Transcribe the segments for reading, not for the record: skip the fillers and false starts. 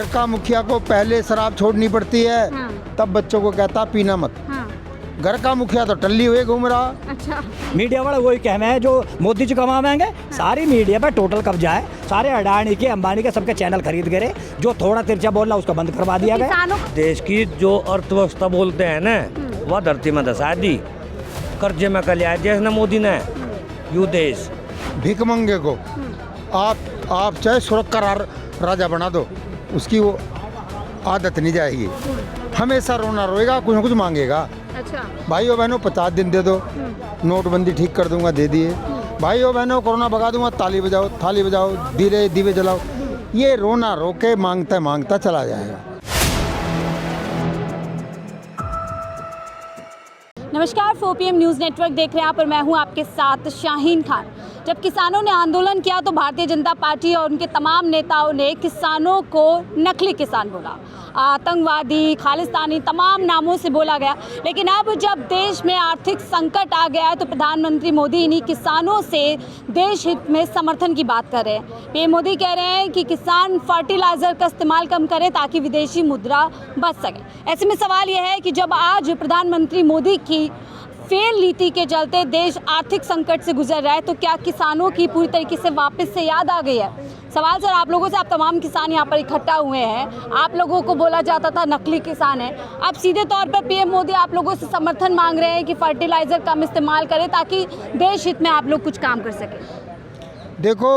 घर का मुखिया को पहले शराब छोड़नी पड़ती है, तब बच्चों को कहता पीना मत। घर का मुखिया तो टल्ली हुए घूम रहा। अच्छा, मीडिया वाला वही कहना है जो मोदी जी कमाएंगे। सारी मीडिया पर टोटल कब्जा है, सारे अडानी के अंबानी के सबके चैनल खरीद गए। जो थोड़ा तिरछा बोल रहा उसको बंद करवा दिया गया। देश की जो अर्थव्यवस्था बोलते हैं ना, वह धरती में धसा दी। कर्जे में कर लिया देश ने मोदी ने। यू देश भिखमंगे को आप चाहे सुरक्षा राजा बना दो, उसकी वो आदत नहीं जाएगी। हमेशा रोना रोएगा, कुछ न कुछ मांगेगा। अच्छा, भाइयों बहनों 50 दिन दे दो, नोटबंदी ठीक कर दूंगा, दे दिए। भाइयों बहनों कोरोना भगा दूंगा, ताली बजाओ, थाली बजाओ, दीवे जलाओ। ये रोना रोके मांगता चला जाएगा। नमस्कार, 4PM न्यूज़ नेटवर्क देख रहे हैं आप और मैं हूं आपके साथ शाहीन खान। जब किसानों ने आंदोलन किया तो भारतीय जनता पार्टी और उनके तमाम नेताओं ने किसानों को नकली किसान बोला, आतंकवादी, खालिस्तानी, तमाम नामों से बोला गया। लेकिन अब जब देश में आर्थिक संकट आ गया है तो प्रधानमंत्री मोदी इन्हीं किसानों से देश हित में समर्थन की बात कर रहे हैं। पीएम मोदी कह रहे हैं कि किसान फर्टिलाइज़र का इस्तेमाल कम करें ताकि विदेशी मुद्रा बच सके। ऐसे में सवाल यह है कि जब आज प्रधानमंत्री मोदी की फेल नीति के चलते देश आर्थिक संकट से गुजर रहा है तो क्या किसानों की पूरी तरीके से वापस से याद आ गई है? सवाल सर आप लोगों से, आप तमाम किसान यहाँ पर इकट्ठा हुए हैं, आप लोगों को बोला जाता था नकली किसान है, अब सीधे तौर पर पीएम मोदी आप लोगों से समर्थन मांग रहे हैं कि फर्टिलाइज़र कम इस्तेमाल करें ताकि देश हित में आप लोग कुछ काम कर सकें। देखो,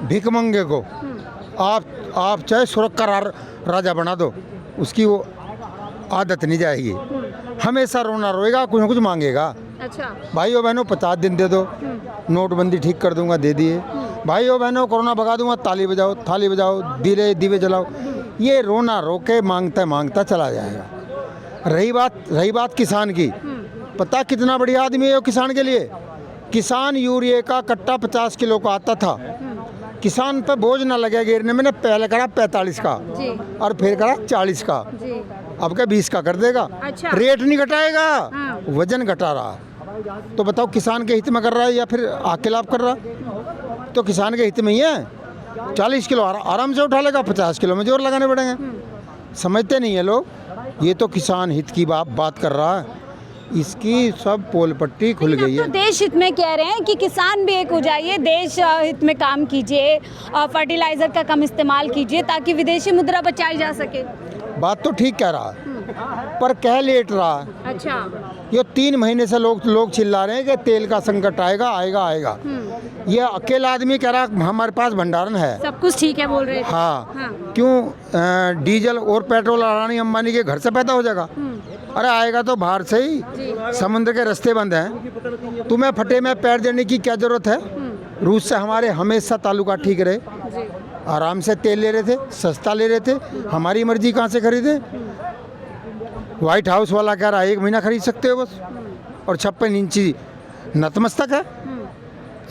भिखमंगे को आप चाहे सुरक्षा राजा बना दो, उसकी वो आदत नहीं जाएगी। हमेशा रोना रोएगा, कुछ न कुछ मांगेगा। अच्छा, भाइयों बहनों 50 दिन दे दो, नोटबंदी ठीक कर दूंगा, दे दिए। भाइयों बहनों कोरोना भगा दूंगा, ताली बजाओ, थाली बजाओ, दीवे जलाओ। ये रोना रोके मांगता चला जाएगा। रही बात किसान की, पता कितना बढ़िया आदमी है वो किसान के लिए। किसान यूरिया का कट्टा 50 किलो का आता था, किसान पे बोझ ना लगे गिरने में, पहले करा 45 का और फिर करा 40 का, अब क्या 20 का कर देगा। अच्छा, रेट नहीं घटाएगा, वजन घटा रहा है। तो बताओ किसान के हित में कर रहा है या फिर आके लाभ कर रहा है? तो किसान के हित में ही है। 40 किलो आराम से उठा लेगा, 50 किलो में जोर लगाने पड़ेंगे। समझते नहीं है लोग। ये तो किसान हित की बात कर रहा है, इसकी सब पोल पट्टी खुल गई है। तो देश हित में कह रहे हैं कि किसान भी एक हो जाइए, देश हित में काम कीजिए, फर्टिलाइजर का कम इस्तेमाल कीजिए ताकि विदेशी मुद्रा बचाई जा सके। बात तो ठीक कह रहा है, पर कह लेट रहा है। अच्छा, ये 3 महीने से लोग चिल्ला रहे हैं कि तेल का संकट आएगा। ये अकेला आदमी कह रहा है हमारे पास भंडारण है, सब कुछ ठीक है बोल रहे हैं। हाँ। क्यों डीजल और पेट्रोल अडानी अंबानी के घर से पैदा हो जाएगा? अरे आएगा तो बाहर से ही, समुद्र के रास्ते बंद हैं। तुम्हें फटे में पैर देने की क्या जरूरत है? रूस से हमारे हमेशा ताल्लुकात ठीक रहे, आराम से तेल ले रहे थे, सस्ता ले रहे थे। हमारी मर्जी कहाँ से खरीदे? व्हाइट हाउस वाला कह रहा है 1 महीना खरीद सकते हो बस, और 56 इंची नतमस्तक है।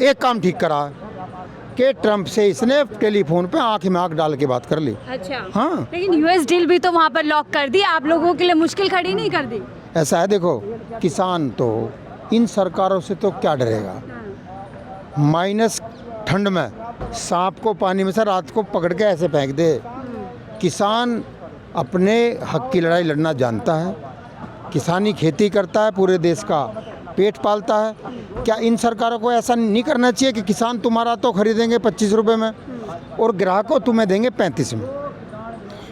एक काम ठीक करा कि ट्रंप से इसने टेलीफोन पे आंख में आंख डाल के बात कर ली। अच्छा, हाँ, लेकिन यूएस डील भी तो वहाँ पर लॉक कर दी, आप लोगों के लिए मुश्किल खड़ी नहीं कर दी? ऐसा है, देखो किसान तो इन सरकारों से तो क्या डरेगा। माइनस ठंड में सांप को पानी में से रात को पकड़ के ऐसे फेंक दे। किसान अपने हक की लड़ाई लड़ना जानता है, किसानी खेती करता है, पूरे देश का पेट पालता है। क्या इन सरकारों को ऐसा नहीं करना चाहिए कि किसान तुम्हारा तो खरीदेंगे 25 रुपये में और ग्राहकों तुम्हें देंगे 35 में?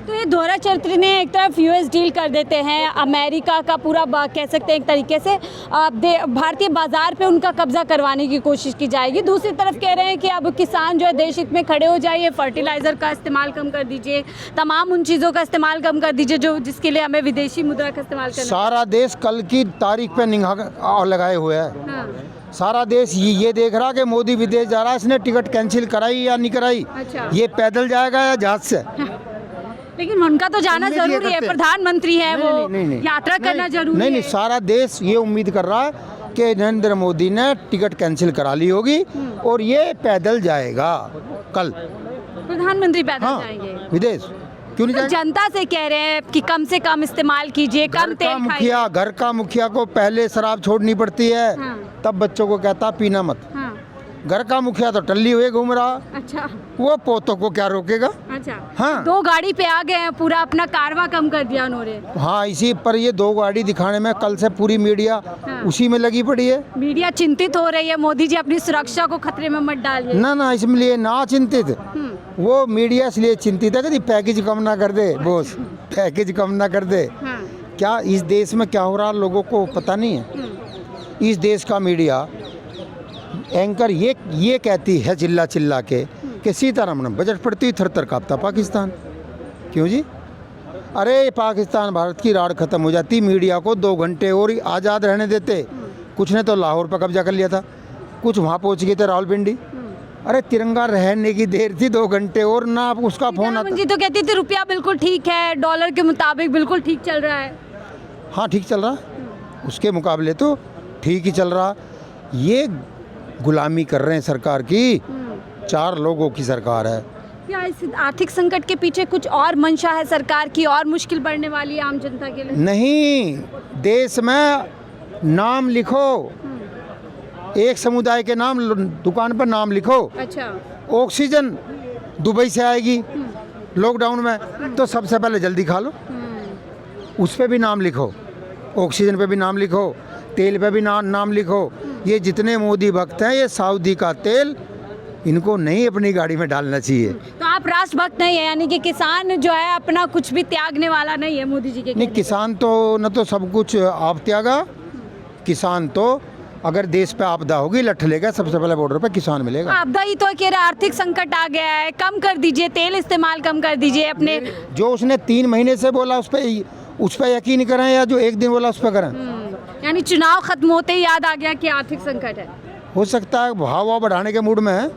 तो ये दोहरा चरित्र ने एक तरफ यूएस डील कर देते हैं, अमेरिका का पूरा कह सकते हैं एक तरीके से भारतीय बाजार पे उनका कब्जा करवाने की कोशिश की जाएगी। दूसरी तरफ कह रहे हैं कि अब किसान जो है देश हित में खड़े हो जाइए, फर्टिलाइज़र का इस्तेमाल कम कर दीजिए, तमाम उन चीज़ों का इस्तेमाल कम कर दीजिए जिसके लिए हमें विदेशी मुद्रा का इस्तेमाल करना। सारा देश कल की तारीख पे निगाह लगाए हुए है। हाँ। सारा देश ये देख रहा कि मोदी विदेश जा रहा है, इसने टिकट कैंसिल कराई या नहीं कराई। अच्छा। ये पैदल जाएगा या जहाज से? लेकिन उनका तो जाना जरूरी है, प्रधानमंत्री है वो, यात्रा करना जरूरी है। नहीं, सारा देश ये उम्मीद कर रहा है कि नरेंद्र मोदी ने टिकट कैंसिल करा ली होगी और ये पैदल जाएगा कल। प्रधानमंत्री पैदल जाएंगे विदेश, क्यों नहीं जाएंगे? जनता से कह रहे हैं कि कम से कम इस्तेमाल कीजिए, कम तेल खाइए। घर का मुखिया को पहले शराब छोड़नी पड़ती है, तब बच्चों को कहता पीना मत। घर का मुखिया तो टल्ली हुए घूम रहा, अच्छा वो पोतों को क्या रोकेगा। अच्छा। हाँ। 2 गाड़ी पे आ गए हैं, पूरा अपना कारवा कम कर दिया उन्होंने। हाँ, इसी पर ये 2 गाड़ी दिखाने में कल से पूरी मीडिया हाँ। उसी में लगी पड़ी है। मीडिया चिंतित हो रही है, मोदी जी अपनी सुरक्षा को खतरे में मत डालिए। ना इसलिए ना चिंतित, वो मीडिया इसलिए चिंतित है कि पैकेज कम ना कर दे बॉस, पैकेज कम ना कर दे। हाँ। क्या इस देश में क्या हो रहा लोगों को पता नहीं है। इस देश का मीडिया एंकर ये कहती है चिल्ला चिल्ला के कि सीतारमण बजट पढ़ती थर कांपता पाकिस्तान। क्यों जी? अरे पाकिस्तान भारत की राड़ खत्म हो जाती, मीडिया को 2 घंटे और आज़ाद रहने देते। कुछ ने तो लाहौर पर कब्जा कर लिया था, कुछ वहाँ पहुँच गए थे रावलपिंडी। अरे तिरंगा रहने की देर थी 2 घंटे और ना उसका फोन सीतारमण आता। जी तो कहती थी रुपया बिल्कुल ठीक है, डॉलर के मुताबिक बिल्कुल ठीक चल रहा है। हाँ ठीक चल रहा, उसके मुकाबले तो ठीक ही चल रहा। ये गुलामी कर रहे हैं सरकार की, 4 लोगों की सरकार है। क्या इस आर्थिक संकट के पीछे कुछ और मंशा है सरकार की, और मुश्किल बढ़ने वाली है आम जनता के लिए? नहीं, देश में नाम लिखो, एक समुदाय के नाम दुकान पर नाम लिखो। अच्छा। ऑक्सीजन दुबई से आएगी लॉकडाउन में, तो सबसे पहले जल्दी खा लो, उस पे भी नाम लिखो, ऑक्सीजन पे भी नाम लिखो, तेल पे भी नाम लिखो। ये जितने मोदी भक्त हैं, ये सऊदी का तेल इनको नहीं अपनी गाड़ी में डालना चाहिए। तो आप राष्ट्रभक्त नहीं है, यानी कि किसान जो है अपना कुछ भी त्यागने वाला नहीं है मोदी जी के नहीं, कहने किसान तो न तो सब कुछ आप त्यागा, किसान तो अगर देश पे आपदा होगी लठ लेगा, सबसे पहले बॉर्डर पे किसान मिलेगा। आपदा ही तो कह रहे आर्थिक संकट आ गया है, कम कर दीजिए, तेल इस्तेमाल कम कर दीजिए अपने। जो उसने 3 महीने से बोला उस पर यकीन करें, या जो 1 दिन बोला उस पर करें। यानी चुनाव खत्म होते ही याद आ गया कि आर्थिक संकट है। हो सकता है भाव बढ़ाने के मूड में है,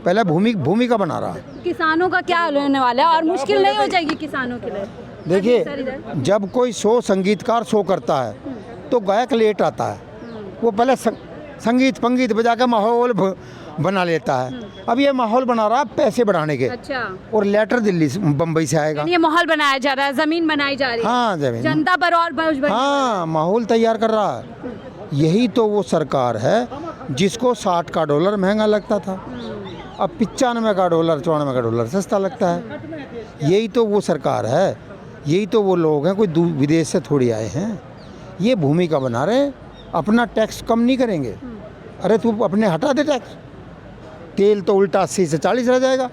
पहले भूमि का बना रहा है। किसानों का क्या होने वाला है, और मुश्किल नहीं हो जाएगी किसानों के लिए? देखिए, जब कोई संगीतकार शो करता है तो गायक लेट आता है, वो पहले संगीत पंगीत बजा के माहौल बना लेता है। अब ये माहौल बना रहा है पैसे बढ़ाने के। अच्छा। और लेटर दिल्ली से बम्बई से आएगा। ये माहौल बनाया जा रहा है, जमीन बनाई जा रही है। हाँ, जमीन जनता पर और बोझ बन। हाँ, माहौल तैयार कर रहा है। यही तो वो सरकार है जिसको 60 का डॉलर महंगा लगता था, अब 95 का डॉलर 94 का डॉलर सस्ता लगता है। यही तो वो सरकार है, यही तो वो लोग हैं, कोई विदेश से थोड़ी आए हैं। ये भूमिका बना रहे हैं, अपना टैक्स कम नहीं करेंगे। अरे तू अपने हटा दे टैक्स, तेल तो उल्टा 80 से 40 रह जाएगा।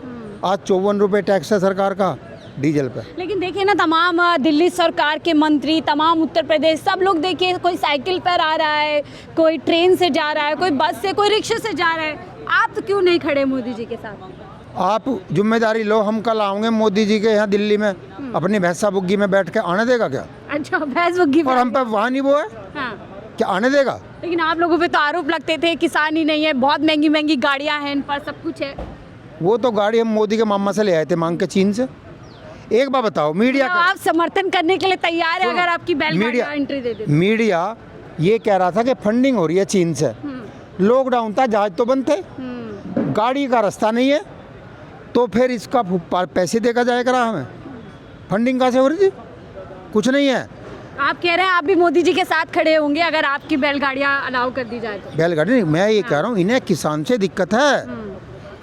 आज 54 रुपये टैक्स है सरकार का डीजल पे। लेकिन देखिए ना, तमाम दिल्ली सरकार के मंत्री, तमाम उत्तर प्रदेश, सब लोग देखिए, कोई साइकिल पर आ रहा है, कोई ट्रेन से जा रहा है, कोई बस से, कोई रिक्शे से जा रहा है। आप तो क्यों नहीं खड़े मोदी जी के साथ? आप जिम्मेदारी लो, हम कल आएंगे मोदी जी के यहाँ दिल्ली में, अपनी भैंसा बुग्गी में बैठ के आने देगा क्या? अच्छा, भैंस बुग्गी और हम पे वहाँ नहीं वो है, हाँ। क्या आने देगा? लेकिन आप लोगों पे तो आरोप लगते थे किसान ही नहीं है, बहुत महंगी महंगी गाड़ियां हैं, इन पर सब कुछ है। वो तो गाड़ी हम मोदी के मामा से ले आए थे मांग के चीन से। एक बात बताओ, मीडिया तो आप समर्थन करने के लिए तैयार है अगर आपकी बैलगाड़ियां एंट्री दे दे? मीडिया ये कह रहा था कि फंडिंग हो रही है चीन से, लॉकडाउन था, जहाज तो बंद थे, गाड़ी का रास्ता नहीं है, तो फिर इसका पैसे देकर जाएगा हमें? फंडिंग कहाँ से हो रही थी? कुछ नहीं है। आप कह रहे हैं आप भी मोदी जी के साथ खड़े होंगे अगर आपकी बैलगाड़ियां अलाउ कर दी जाए तो? बैलगाड़ी नहीं, मैं ये कह रहा हूँ, इन्हें किसान से दिक्कत है,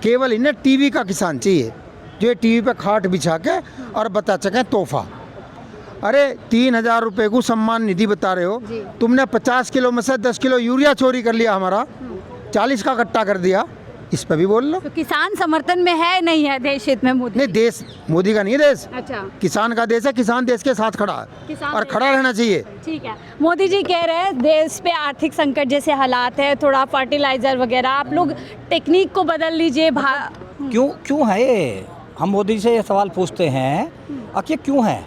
केवल इन्हें टीवी का किसान चाहिए, जो ये टीवी पे खाट बिछा के और बता सकें तोहफा। अरे 3000 रुपये को सम्मान निधि बता रहे हो, तुमने 50 किलो में से 10 किलो यूरिया चोरी कर लिया हमारा, 40 का कट्टा कर दिया, इस पे भी बोल लो। तो किसान समर्थन में है नहीं है देश हित में मोदी? नहीं, देश मोदी का नहीं है, देश अच्छा, किसान का देश है, किसान देश के साथ खड़ा है और खड़ा रहना चाहिए। ठीक है। मोदी जी कह रहे हैं देश पे आर्थिक संकट जैसे हालात है, थोड़ा फर्टिलाइजर वगैरह आप लोग टेक्निक को बदल लीजिए। क्यों है ये? हम मोदी से ये सवाल पूछते हैं, आखिर क्यों है?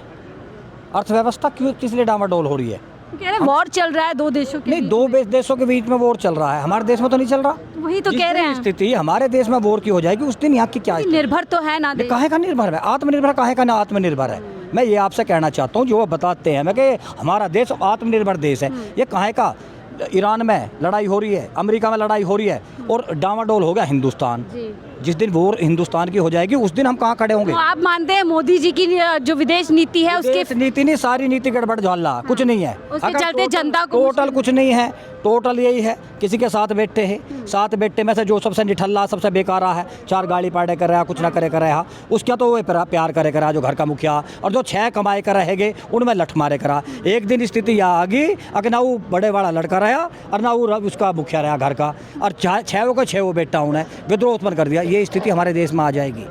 अर्थव्यवस्था क्यों किस लिए डामाडोल हो रही है? कह रहे वॉर चल रहा है दो देशों के नहीं, बीच दो देशों के बीच में वॉर चल रहा है, हमारे देश में तो नहीं चल रहा। वही तो कह रहे हैं, स्थिति हमारे देश में वॉर की हो जाएगी उस दिन यहाँ की क्या? निर्भर तो है ना देश। काहे का निर्भर है? आत्मनिर्भर काहे का ना आत्मनिर्भर है? मैं ये आपसे कहना चाहता हूँ, जो वो बताते हैं मैं कि हमारा देश आत्मनिर्भर देश है, ये काहे का? ईरान में लड़ाई हो रही है, अमेरिका में लड़ाई हो रही है और डामाडोल हो गया हिंदुस्तान। जिस दिन वो हिंदुस्तान की हो जाएगी उस दिन हम कहाँ खड़े होंगे। तो आप मानते हैं मोदी जी की जो विदेश नीति है उसके विदेश नीति नहीं, सारी नीति गड़बड़ झाला, कुछ नहीं है। उसके अगर चलते जनता को टोटल कुछ नहीं है, टोटल यही है किसी के साथ बैठे हैं, साथ बैठे में से जो सबसे निठल्ला सबसे बेकारा है, 4 गाड़ी पाड़े कर रहा, कुछ ना करे कर रहा, उसका तो वो प्यार करे करा जो घर का मुखिया, और जो 6 कमाए कर रहेगे उनमें लठ मारे करा। एक दिन स्थिति यह आ गई अगर ना वो बड़े वाला लड़का रहा और ना वो उसका मुखिया रहा घर का, और 6 को 6 बेटा उन्हें विद्रोह उत्पन्न कर दिया। ये स्थिति हमारे देश में आ जाएगी।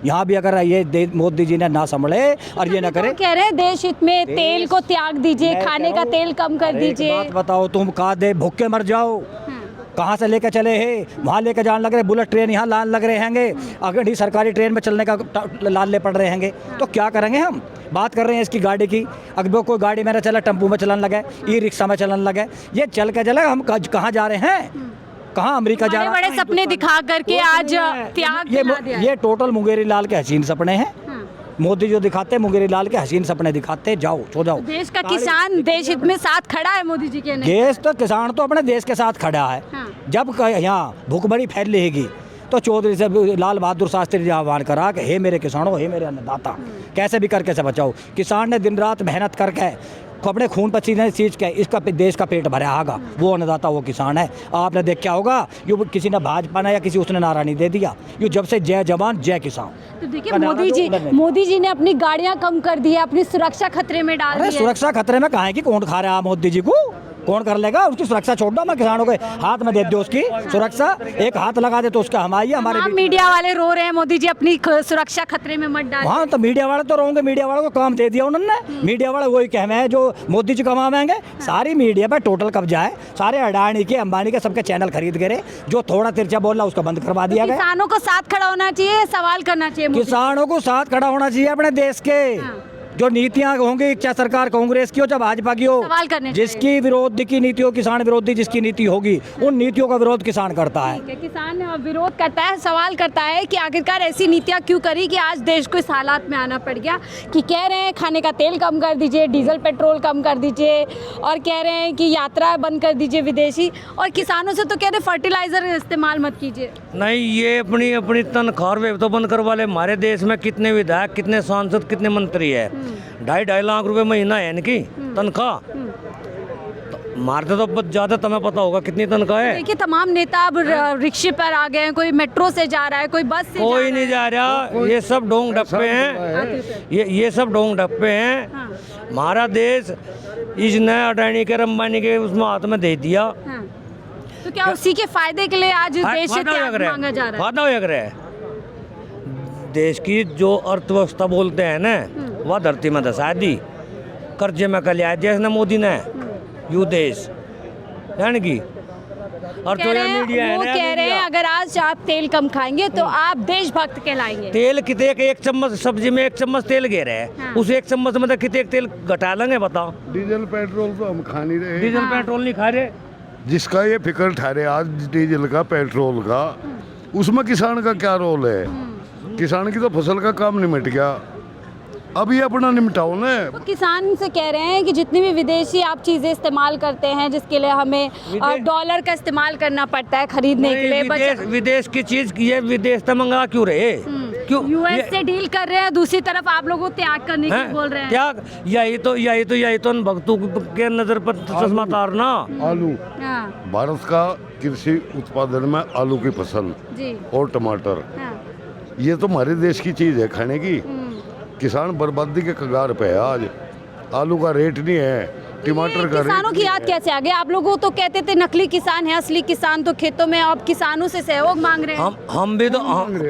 यहाँ भी अगर ये मोदी जी ने ना संभले और ये ना करे। कह रहे हैं देश हित में तेल को त्याग दीजिए, खाने का तेल कम कर दीजिए। बात बताओ, तुम कहा दे भूखे मर जाओ, कहाँ से लेकर चले हैं, वहाँ लेकर जाने लग रहे, बुलेट ट्रेन यहाँ लान लग रहे हैंगे, अगर ही सरकारी ट्रेन में चलने का लाले पड़ रहे हैंगे, तो क्या करेंगे हम। बात कर रहे हैं इसकी गाड़ी की, अगर कोई गाड़ी मेरा चला टेम्पू में चलाने लगे, ई रिक्शा में चलाने लगे, ये चल के चले, हम कहाँ जा रहे हैं, कहाँ अमेरिका जा रहे हैं। बड़े सपने दिखा करके आज त्याग दिला दिया। ये टोटल मुंगेरी लाल के हसीन सपने हैं। मोदी जो दिखाते हैं मुंगेरी लाल के हसीन सपने दिखाते, जाओ सो जाओ। देश का किसान देश हित में साथ खड़ा है मोदी जी के। देश तो किसान तो अपने देश के साथ खड़ा है। जब यहाँ भूखमरी फैल रहेगी तो चौधरी से लाल बहादुर शास्त्री जी आह्वान करा कि हे मेरे किसानों, हे मेरे अन्नदाता, कैसे भी करके से बचाओ। किसान ने दिन रात मेहनत करके अपने खून पसीने सींच के इसका देश का पेट भरा आगा, वो अन्नदाता वो किसान है। आपने देखा होगा यो किसी ने भाजपा ने या किसी उसने नारा नहीं दे दिया, यो जब से जय जवान जय किसान। तो देखिए मोदी जी ने अपनी गाड़ियां कम कर दी है, अपनी सुरक्षा खतरे में डाल दी है। सुरक्षा खतरे में कहाँ है कि कौन खा रहा है मोदी जी को, कौन कर लेगा उसकी सुरक्षा। छोड़ दो, मैं किसानों के हाथ में दे दो उसकी सुरक्षा, एक हाथ लगा दे तो उसका हमारे मीडिया वाले रो रहे हैं मोदी जी अपनी सुरक्षा खतरे में मत डालें। हाँ तो मीडिया वाले तो रोंगे, मीडिया वालों को काम दे दिया उन्होंने। मीडिया वाले वही कहना है जो मोदी जी कमाएंगे, सारी मीडिया पे टोटल कब्जा है, सारे अडानी के अंबानी के सबके चैनल खरीद गए, जो थोड़ा तिरछा बोल रहा उसका बंद करवा दिया गया। किसानों को साथ खड़ा होना चाहिए, सवाल करना चाहिए, किसानों को साथ खड़ा होना चाहिए अपने देश के। जो नीतियां होंगी, क्या सरकार कांग्रेस की हो चाहे भाजपा की हो, सवाल करने जिसकी विरोधी की नीति हो, किसान विरोधी जिसकी नीति होगी, उन नीतियों का विरोध किसान करता है। किसान विरोध करता है, सवाल करता है कि आखिरकार ऐसी नीतियां क्यों करी कि आज देश को इस हालात में आना पड़ गया। कि कह रहे हैं खाने का तेल कम कर दीजिए, डीजल पेट्रोल कम कर दीजिए, और कह रहे हैं कि यात्रा बंद कर दीजिए विदेशी, और किसानों से तो कह रहे फर्टिलाइजर इस्तेमाल मत कीजिए। नहीं, ये अपनी अपनी तनख्वाह तो बंद करवा ले। हमारे देश में कितने विधायक, कितने सांसद, कितने मंत्री है, 2.5 लाख रुपए महीना है इनकी तनख्वाह। मारते तो ज्यादा, तुम्हें पता होगा कितनी तनख्वाह है। देखिए तमाम नेता अब रिक्शे पर आ गए हैं, कोई मेट्रो से जा रहा है, कोई बस से कोई नहीं जा रहा, ये सब ढोंग डप्पे हैं, ये सब ढोंग डप्पे हैं। हमारा देश इसने अडानी के अंबानी के उसमें हाथ में दे दिया। तो क्या उसी के फायदे के लिए आज देश से त्याग मांगा जा रहा है? फायदा हो रहा है। देश की जो अर्थव्यवस्था बोलते हैं ना, वह धरती में धसा दी। कर्जे में कर लिया देश ने मोदी ने यू देश जान की। और तो ये मीडिया है वो ना, कह रहे हैं अगर आज आप तेल कम खाएंगे तो आप देशभक्त कहलाएंगे। तेल कितने एक चम्मच सब्जी में 1 चम्मच तेल गे रहे हैं, उस 1 चम्मच में तो कितने तेल घटा लेंगे बताओ। डीजल पेट्रोल तो हम खा नहीं रहे। डीजल पेट्रोल नहीं खा रहे। जिसका ये फिक्र ठहरे आज डीजल का पेट्रोल का, उसमें किसान का क्या रोल है। किसान की तो फसल का काम निमट गया, अब ये अपना निपटाओ ना। तो किसान से कह रहे हैं कि जितनी भी विदेशी आप चीजें इस्तेमाल करते हैं, जिसके लिए हमें डॉलर का इस्तेमाल करना पड़ता है खरीदने के लिए, विदेश की चीज ये विदेश से मंगा क्यों रहे, क्यों यूएस से डील कर रहे हैं, दूसरी तरफ आप लोगों को त्याग करने की बोल रहे हैं। त्याग यही तो भक्तों के नजर पर चश्मा तारना। आलू, भारत का कृषि उत्पादन में आलू की फसल और टमाटर, ये तो हमारे देश की चीज है खाने की। किसान बर्बादी के कगार पे है आज। आलू का रेट नहीं है, टमाटर का रेट। किसानों की याद कैसे आ गई? आप लोगों तो कहते थे नकली किसान है, असली किसान तो खेतों में, अब किसानों से सहयोग मांग रहे हैं। हम भी तो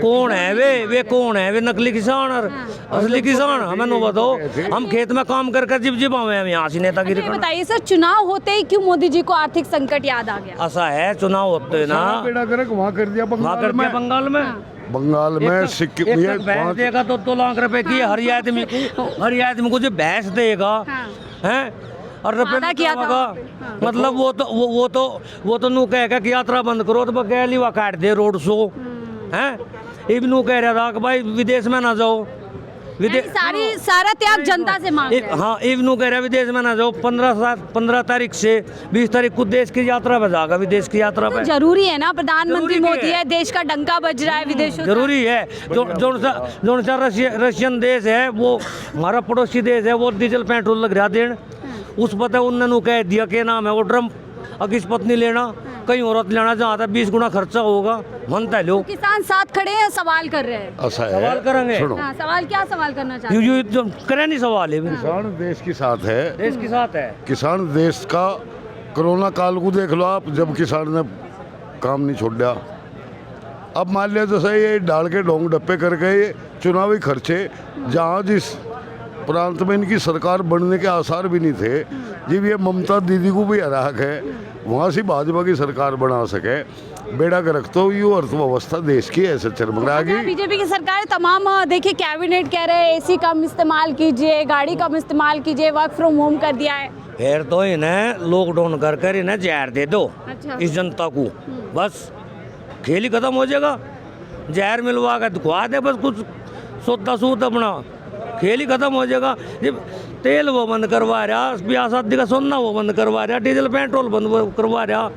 कौन है वे कौन है वे नकली किसान और असली किसान? हमें नो बताओ, हम खेत में काम कर जिब आवे हम यहाँ से नेतागिरी। बताइए सर, चुनाव होते ही क्यों मोदी जी को आर्थिक संकट याद आ गया? ऐसा है, चुनाव होते ना वहाँ कर दिया बंगाल में। बंगाल में सिक्किम में भैंस देगा तो 2 लाख रुपए की हर आदमी को जो भैंस देगा हैं और रुपये किया था। मतलब वो तो नू कहेगा कि यात्रा बंद करो, तो बगैली वा काट दे रोड शो हैं। इब नू कह रहा था कि भाई विदेश में ना जाओ, सारा त्याग जनता से मांग रहे हैं। हाँ इवनू कह रहा विदेश में ना जाओ, 15 तारीख से 20 तारीख को देश की यात्रा पे जाएगा, विदेश की यात्रा पे। जरूरी है ना, प्रधानमंत्री जरूरी मोदी है। है, देश का डंका बज रहा है विदेशों से। जरूरी है। जो सा रशियन देश है, वो हमारा पड़ोसी देश है, वो डीजल पेट्रोल लग रहा देन, उस पता उन्होंने कह दिया के नाम है वो ट्रम्प अकिस्पत नहीं लेना, कहीं औरत लेना, जहाँ तक 20 गुना खर्चा होगा मनता है लोग। किसान साथ खड़े हैं, सवाल कर रहे हैं। ऐसा है, सवाल करेंगे। सुनो, हाँ, सवाल क्या सवाल करना चाहते हैं? यू करे नहीं सवाल है, किसान देश के साथ है, देश के साथ है। किसान देश का कोरोना काल को देख लो आप, जब किसान ने काम नहीं छोड़ दिया। अब मान लिया जैसे ये डाल के ढोंग डप्पे कर गए चुनावी खर्चे, जहाँ जिस प्रांत में इनकी सरकार बनने के आसार भी नहीं थे, जब ये ममता दीदी को भी हरा है, वहाँ से भाजपा की सरकार बना सके, बेड़ा गर्क तो ये अर्थव्यवस्था देश की ऐसे चरमरा गई। बीजेपी की सरकार तमाम देखिए कैबिनेट कह रहे हैं एसी कम इस्तेमाल कीजिए, गाड़ी कम इस्तेमाल कीजिए, वर्क फ्रॉम होम कर दिया है। फिर तो इन्हें लॉकडाउन कर कर इन्हें जहर दे दो अच्छा। इस जनता को, बस खेल ही खत्म हो जाएगा। जहर मिलवा कर दिखवा दे बस, कुछ सोता सूत अपना, खेल ही खत्म हो जाएगा। जब तेल वो बंद करवा रहा, ब्याह शादी का सोना वो बंद करवा रहा, डीजल पेट्रोल बंद करवा रहा,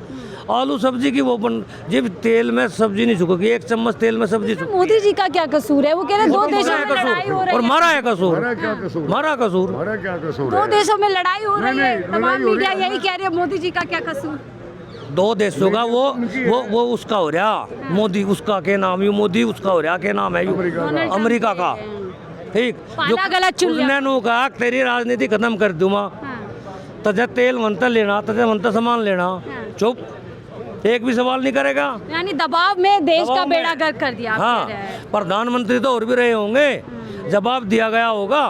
आलू सब्जी की वो बंद, जब तेल में सब्जी नहीं चुकेगी, 1 चम्मच तेल में सब्जी मोदी जी का क्या कसूर है? वो कह रहे 2 देशों में लड़ाई हो रही और है, मारा है कसूर, हमारा क्या कसूर, मारा कसूर। हमारा क्या कसूर 2 है? देशों में लड़ाई हो रही है, नहीं, तमाम लड़ाई हो मीडिया रही है। यही कह रही है, मोदी जी का क्या कसूर? 2 देशों का वो उसका हो रहा, मोदी उसका के नाम, यू मोदी उसका हो रहा, के नाम है यू अमेरिका का, ठीक। पाला गलत चुन लिया। उसने नु कहा तेरी राजनीति खत्म कर दूंगा, तजे तेल मनता लेना, तजे मनता सामान लेना, चुप, एक भी सवाल नहीं करेगा। यानी दबाव में देश का दबाव बेड़ा में। गर्क कर दिया आप हाँ, कह रहे हैं। प्रधानमंत्री तो और भी रहे होंगे, जवाब दिया गया होगा।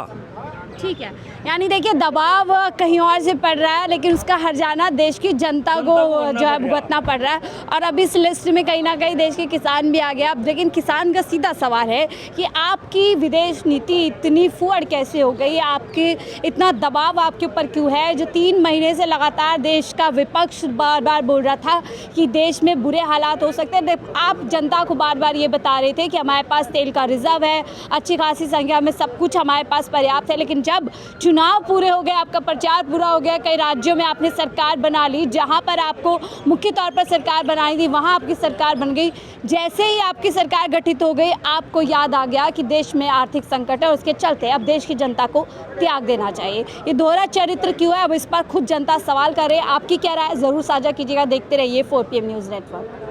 ठीक है, यानी देखिए दबाव कहीं और से पड़ रहा है, लेकिन उसका हर्जाना देश की जनता को जो है भुगतना पड़ रहा है। और अब इस लिस्ट में कहीं ना कहीं देश के किसान भी आ गया। अब लेकिन किसान का सीधा सवाल है कि आपकी विदेश नीति इतनी फुअड़ कैसे हो गई, आपके इतना दबाव आपके ऊपर क्यों है? जो 3 महीने से लगातार देश का विपक्ष बार बार बोल रहा था कि देश में बुरे हालात हो सकते हैं, आप जनता को बार बार ये बता रहे थे कि हमारे पास तेल का रिजर्व है, अच्छी खासी संख्या में सब कुछ हमारे पास पर्याप्त है। लेकिन जब चुनाव पूरे हो गए, आपका प्रचार पूरा हो गया, कई राज्यों में आपने सरकार बना ली, जहां पर आपको मुख्य तौर पर सरकार बनानी थी वहां आपकी सरकार बन गई। जैसे ही आपकी सरकार गठित हो गई, आपको याद आ गया कि देश में आर्थिक संकट है, उसके चलते अब देश की जनता को त्याग देना चाहिए। ये दोहरा चरित्र क्यों है? अब इस पर खुद जनता सवाल कर रहे हैं। आपकी क्या राय है? ज़रूर साझा कीजिएगा। देखते रहिए 4 PM न्यूज़ नेटवर्क।